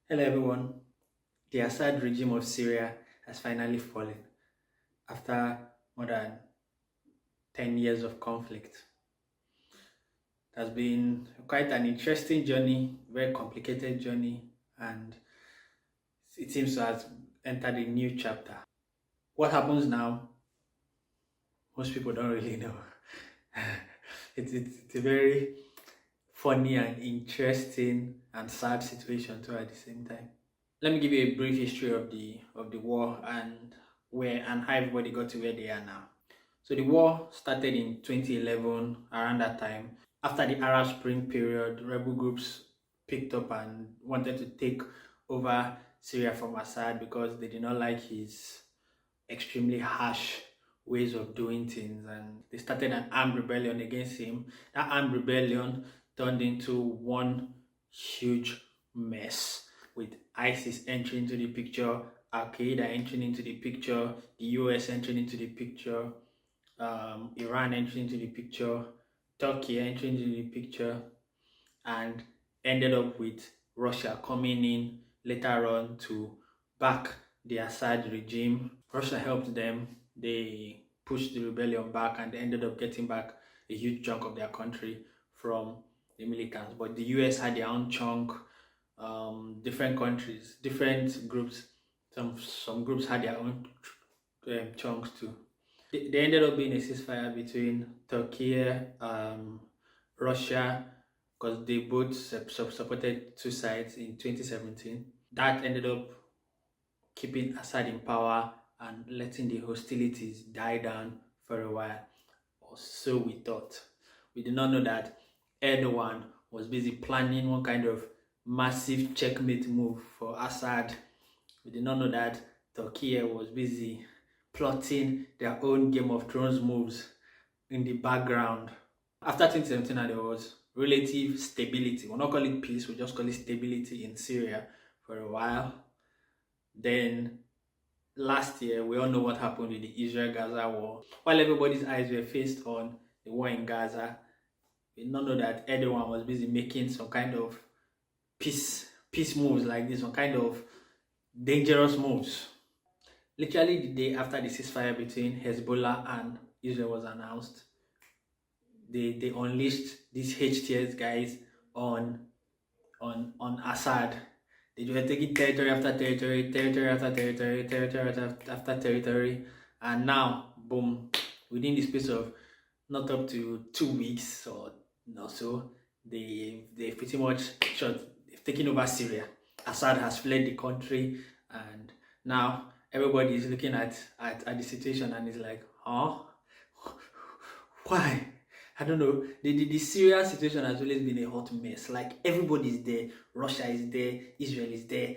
Hello everyone. The Assad regime of Syria has finally fallen after more than 10 years of conflict. It has been quite an interesting journey, very complicated journey, and it seems to have entered a new chapter. What happens now, most people don't really know. It's a very funny and interesting and sad situation too at the same time. Let me give you a brief history of the war and where and how everybody got to where they are now. So the war started in 2011 around that time. After the Arab Spring period, rebel groups picked up and wanted to take over Syria from Assad because they did not like his extremely harsh ways of doing things, and they started an armed rebellion against him. That armed rebellion turned into one huge mess with ISIS entering into the picture, Al Qaeda entering into the picture, the US entering into the picture, Iran entering into the picture, Turkey entering into the picture, and ended up with Russia coming in later on to back the Assad regime. Russia helped them. They pushed the rebellion back and they ended up getting back a huge chunk of their country from the militants. But the US had their own chunk, different countries, different groups. Some groups had their own chunks too. They ended up being a ceasefire between Turkey, Russia, because they both supported two sides in 2017. That ended up keeping Assad in power and letting the hostilities die down for a while, or so we thought. We did not know that Erdogan was busy planning one kind of massive checkmate move for Assad. We did not know that Turkey was busy plotting their own Game of Thrones moves in the background. After 2017, there was relative stability. We'll not call it peace, we'll just call it stability in Syria for a while. Then last year, we all know what happened with the Israel-Gaza war. While everybody's eyes were fixed on the war in Gaza, we did not know that Erdogan was busy making some kind of peace moves like this, some kind of dangerous moves. Literally the day after the ceasefire between Hezbollah and Israel was announced, they unleashed these HTS guys on Assad. They were taking territory after territory, territory after territory, territory after territory, and now, boom, within the space of not up to 2 weeks or so, they pretty much they've taken over Syria. Assad has fled the country, and now everybody is looking at the situation and is like, huh? Why? I don't know. The Syria situation has always been a hot mess. Like everybody is there. Russia is there. Israel is there.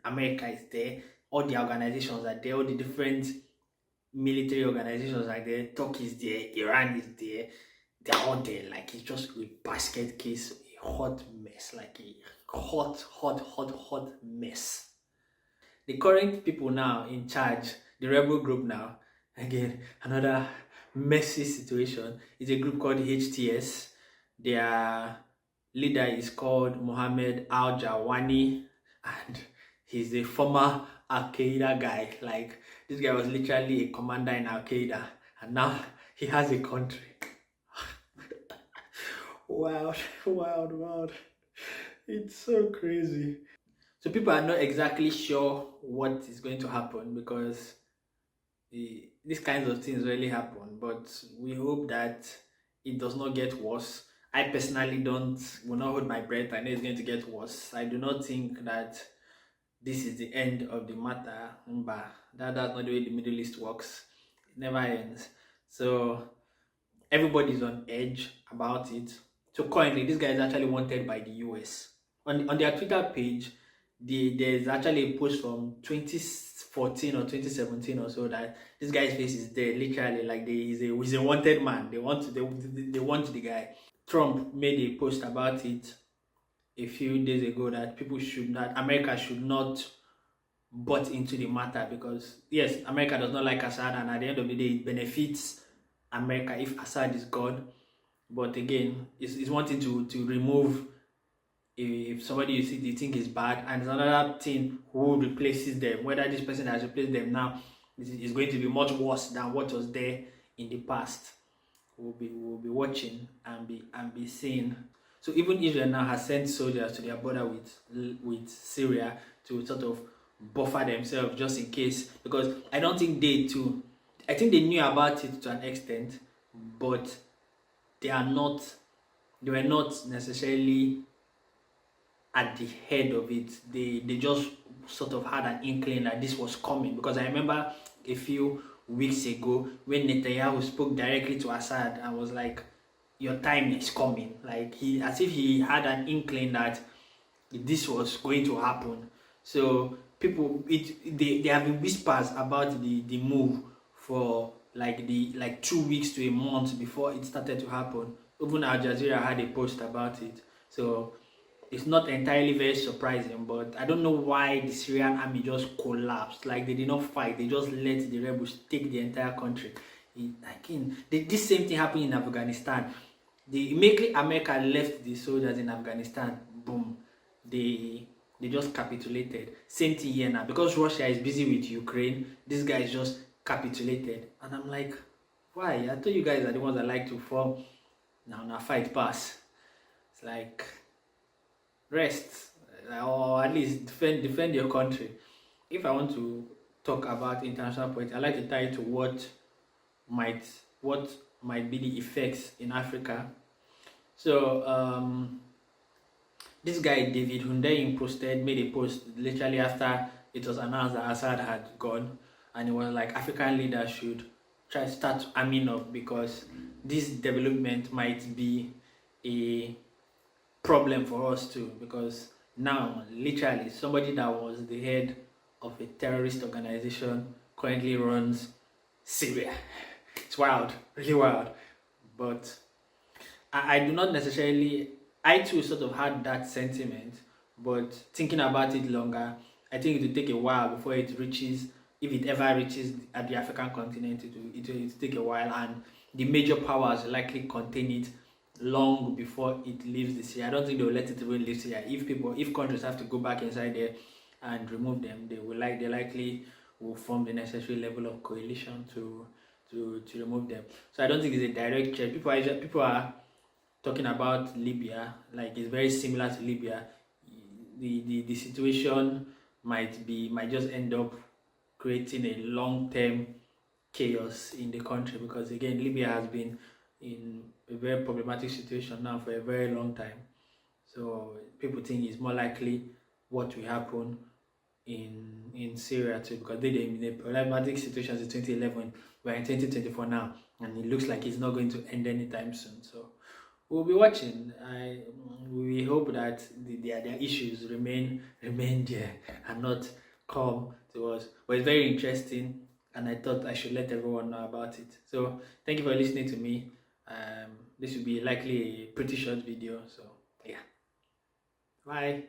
America is there. All the organizations are there. All the different military organizations are there. Turkey is there. Iran is there. They're all there. Like it's just a basket case, a hot mess. Like a hot mess. The current people now in charge, the rebel group now, again, another messy situation, is a group called HTS. Their leader is called Mohammed Al Jawani, and he's a former Al Qaeda guy. Like, this guy was literally a commander in Al Qaeda, and now he has a country. Wild. It's so crazy. So people are not exactly sure what is going to happen because these kinds of things really happen, but we hope that it does not get worse. I personally will not hold my breath. I know it's going to get worse. I do not think that this is the end of the matter, but that's not the way the Middle East works. It never ends. So everybody's on edge about it. So currently, this guy is actually wanted by the US. On their Twitter page, there's actually a post from 2014 or 2017 or so that this guy's face is there, literally, like he's a wanted man. They want the guy. Trump made a post about it a few days ago that America should not butt into the matter because yes, America does not like Assad, and at the end of the day, it benefits America if Assad is gone. But again, it's wanting to remove if somebody you see you think is bad, and there's another thing who replaces them, whether this person has replaced them now is going to be much worse than what was there in the past. We'll be watching and be seeing. So even Israel now has sent soldiers to their border with Syria to sort of buffer themselves just in case, because I don't think they too, I think they knew about it to an extent, but they were not necessarily at the head of it. They just sort of had an inkling that this was coming, because I remember a few weeks ago when Netanyahu spoke directly to Assad and was like, your time is coming, like he, as if he had an inkling that this was going to happen. So people, there have been whispers about the move for like 2 weeks to a month before it started to happen. Even Al Jazeera had a post about it. So it's not entirely very surprising, but I don't know why the Syrian army just collapsed. Like, they did not fight, they just let the rebels take the entire country. Again, this same thing happened in Afghanistan. Immediately America left the soldiers in Afghanistan, boom, they just capitulated. Same thing here now, because Russia is busy with Ukraine, this guy is just capitulated. And I'm like, why? I thought you guys are the ones that like to fall. Now fight pass. It's like, rest, or at least defend your country. If I want to talk about international politics, I like to tie it to what might be the effects in Africa. So this guy David Hundeyin made a post literally after it was announced that Assad had gone, and it was like African leaders should try to start arming up, because this development might be a problem for us too, because now literally somebody that was the head of a terrorist organization currently runs Syria. It's wild, really wild. But I do not necessarily, I too sort of had that sentiment, but thinking about it longer, I think it will take a while before it reaches, if it ever reaches at the African continent, it will take a while, and the major powers will likely contain it long before it leaves the sea. I don't think they will let it even leave Syria. If countries have to go back inside there and remove them, they likely will form the necessary level of coalition to remove them. So I don't think it's a direct threat. People are talking about Libya, like it's very similar to Libya. The situation might just end up creating a long-term chaos in the country, because again, Libya has been in a very problematic situation now for a very long time. So people think it's more likely what will happen in Syria too, because they in a problematic situation in 2011. We're in 2024 now, and it looks like it's not going to end anytime soon. So we'll be watching. We hope that their issues remain there and not come to us. But it's very interesting, and I thought I should let everyone know about it. So thank you for listening to me. This will be likely a pretty short video. So yeah, bye.